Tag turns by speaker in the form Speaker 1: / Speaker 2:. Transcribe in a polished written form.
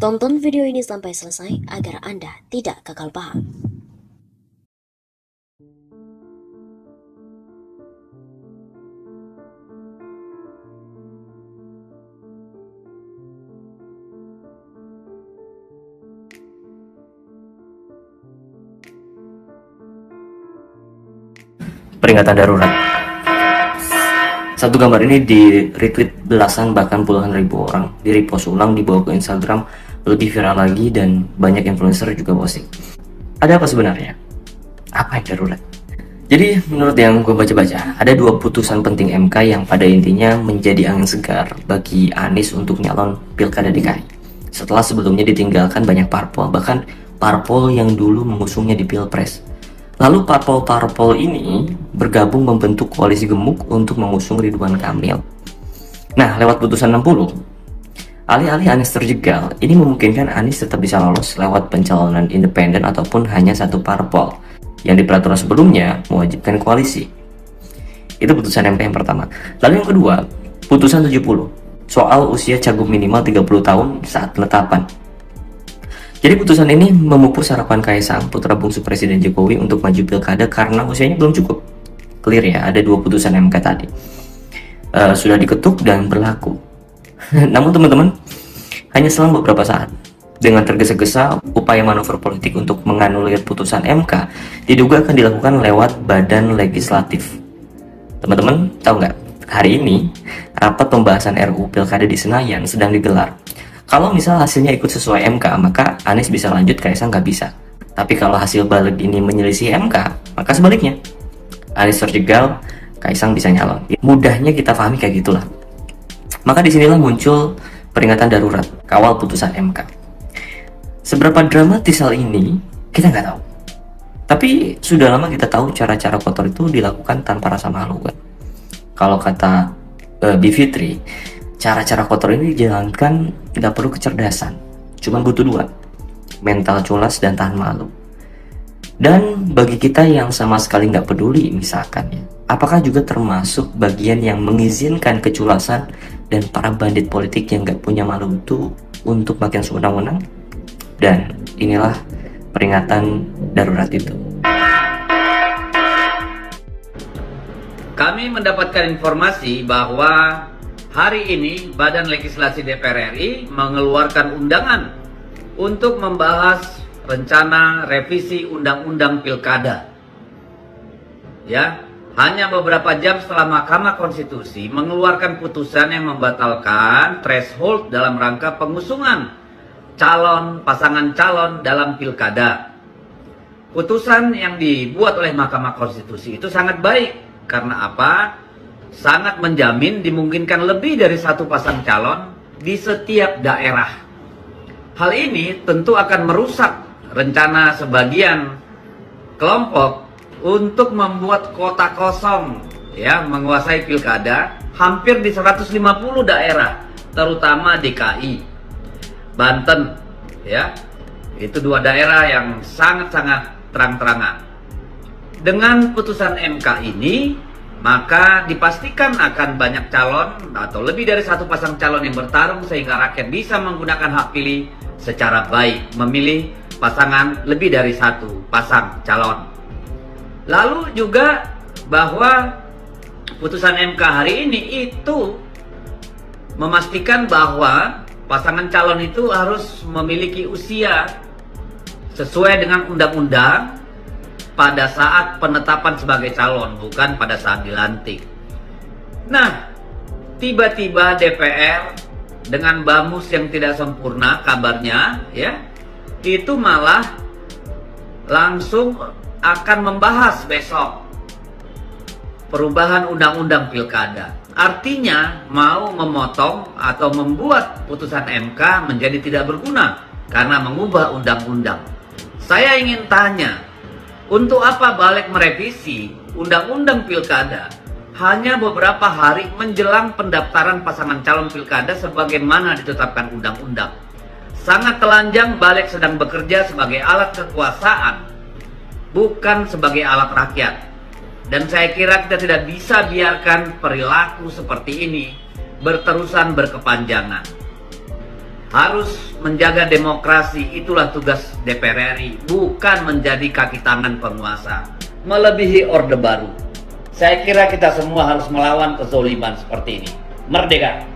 Speaker 1: Tonton video ini sampai selesai agar Anda tidak gagal paham.
Speaker 2: Peringatan darurat. Satu gambar ini di retweet belasan bahkan puluhan ribu orang, di repost ulang, dibawa ke Instagram, lebih viral lagi, dan banyak influencer juga posting. Ada apa sebenarnya? Apa yang darurat? Jadi menurut yang gue baca-baca, ada dua putusan penting MK yang pada intinya menjadi angin segar bagi Anies untuk nyalon Pilkada DKI. Setelah sebelumnya ditinggalkan banyak parpol, bahkan parpol yang dulu mengusungnya di Pilpres. Lalu parpol-parpol ini bergabung membentuk koalisi gemuk untuk mengusung Ridwan Kamil. Nah, lewat putusan 60, alih-alih Anies terjegal, ini memungkinkan Anies tetap bisa lolos lewat pencalonan independen ataupun hanya satu parpol, yang di peraturan sebelumnya mewajibkan koalisi. Itu putusan MK yang pertama. Lalu yang kedua, putusan 70, soal usia cagup minimal 30 tahun saat penetapan. Jadi putusan ini memupus harapan Kaisang, putra bungsu Presiden Jokowi, untuk maju pilkada karena usianya belum cukup. Clear ya, ada dua putusan MK tadi. Sudah diketuk dan berlaku. Namun teman-teman, hanya selang beberapa saat, dengan tergesa-gesa, upaya manuver politik untuk menganulir putusan MK diduga akan dilakukan lewat badan legislatif. Teman-teman, tahu nggak? Hari ini, rapat pembahasan RUU Pilkada di Senayan sedang digelar. Kalau misal hasilnya ikut sesuai MK, maka Anies bisa lanjut, Kaisang nggak bisa. Tapi kalau hasil balik ini menyelisih MK, maka sebaliknya. Anies terjegal, Kaisang bisa nyalon. Mudahnya kita pahami kayak gitulah. Maka disinilah muncul peringatan darurat, kawal putusan MK. Seberapa dramatis hal ini, kita nggak tahu. Tapi sudah lama kita tahu cara-cara kotor itu dilakukan tanpa rasa malu kan. Kalau kata Bivitri, cara-cara kotor ini dijalankan nggak perlu kecerdasan, cuma butuh dua, mental culas dan tahan malu. Dan bagi kita yang sama sekali nggak peduli misalkan ya, apakah juga termasuk bagian yang mengizinkan keculasan dan para bandit politik yang nggak punya malu itu untuk makin sewenang-wenang? Dan inilah peringatan darurat itu.
Speaker 3: Kami mendapatkan informasi bahwa hari ini Badan Legislasi DPR RI mengeluarkan undangan untuk membahas rencana revisi Undang-Undang Pilkada. Ya, hanya beberapa jam setelah Mahkamah Konstitusi mengeluarkan putusan yang membatalkan threshold dalam rangka pengusungan pasangan calon dalam Pilkada. Putusan yang dibuat oleh Mahkamah Konstitusi itu sangat baik. Karena apa? Sangat menjamin dimungkinkan lebih dari satu pasang calon di setiap daerah. Hal ini tentu akan merusak rencana sebagian kelompok untuk membuat kota kosong ya, menguasai pilkada hampir di 150 daerah, terutama DKI, Banten ya. Itu dua daerah yang sangat-sangat terang-terangan. Dengan putusan MK ini, maka dipastikan akan banyak calon atau lebih dari satu pasang calon yang bertarung sehingga rakyat bisa menggunakan hak pilih secara baik, memilih pasangan lebih dari satu pasang calon. Lalu juga bahwa putusan MK hari ini itu memastikan bahwa pasangan calon itu harus memiliki usia sesuai dengan undang-undang pada saat penetapan sebagai calon, bukan pada saat dilantik. Nah, tiba-tiba DPR dengan bamus yang tidak sempurna kabarnya ya, itu malah langsung akan membahas besok perubahan undang-undang pilkada. Artinya mau memotong atau membuat putusan MK menjadi tidak berguna karena mengubah undang-undang. Saya ingin tanya, untuk apa balik merevisi undang-undang pilkada hanya beberapa hari menjelang pendaftaran pasangan calon pilkada sebagaimana ditetapkan undang-undang? Sangat telanjang balik sedang bekerja sebagai alat kekuasaan, bukan sebagai alat rakyat. Dan saya kira kita tidak bisa biarkan perilaku seperti ini berterusan berkepanjangan. harus menjaga demokrasi. Itulah tugas DPR RI, bukan menjadi kaki tangan penguasa, melebihi Orde Baru. Saya kira kita semua harus melawan kezoliman seperti ini. Merdeka!